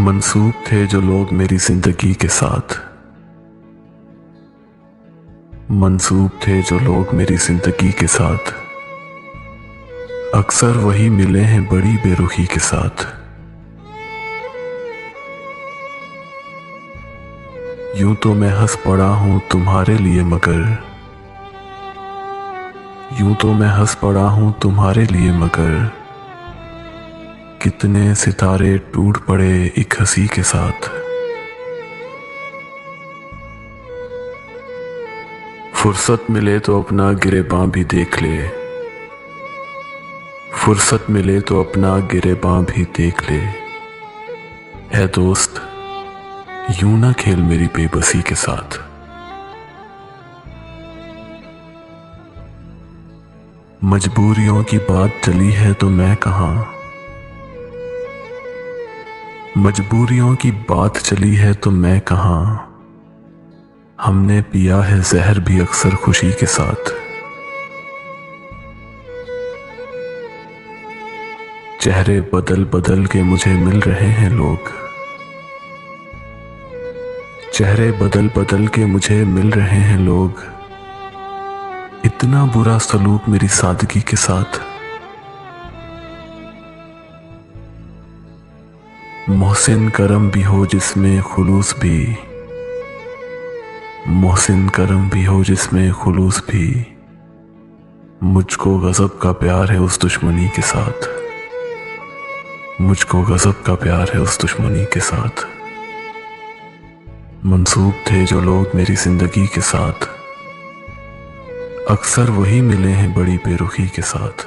मंसूब थे जो लोग मेरी जिंदगी के साथ, मंसूब थे जो लोग मेरी जिंदगी के साथ, अक्सर वही मिले हैं बड़ी बेरुखी के साथ। यूं तो मैं हंस पड़ा हूं तुम्हारे लिए मगर, यूं तो मैं हंस पड़ा हूं तुम्हारे लिए मगर, कितने सितारे टूट पड़े एक हंसी के साथ। फुर्सत मिले तो अपना गिरेबां भी देख ले, फुर्सत मिले तो अपना गिरेबां भी देख ले। है दोस्त यूं ना खेल मेरी बेबसी के साथ। मजबूरियों की बात चली है तो मैं कहां, मजबूरियों की बात चली है तो मैं कहां, हमने पिया है जहर भी अक्सर खुशी के साथ। चेहरे बदल बदल के मुझे मिल रहे हैं लोग, चेहरे बदल बदल के मुझे मिल रहे हैं लोग, इतना बुरा सलूक मेरी सादगी के साथ। मोहसिन करम भी हो जिसमें खुलूस भी, मोहसिन करम भी हो जिसमें खुलूस भी, मुझको गजब का प्यार है उस दुश्मनी के साथ, मुझको गजब का प्यार है उस दुश्मनी के साथ। मंसूब थे जो लोग मेरी जिंदगी के साथ, अक्सर वही मिले हैं बड़ी बेरुखी के साथ।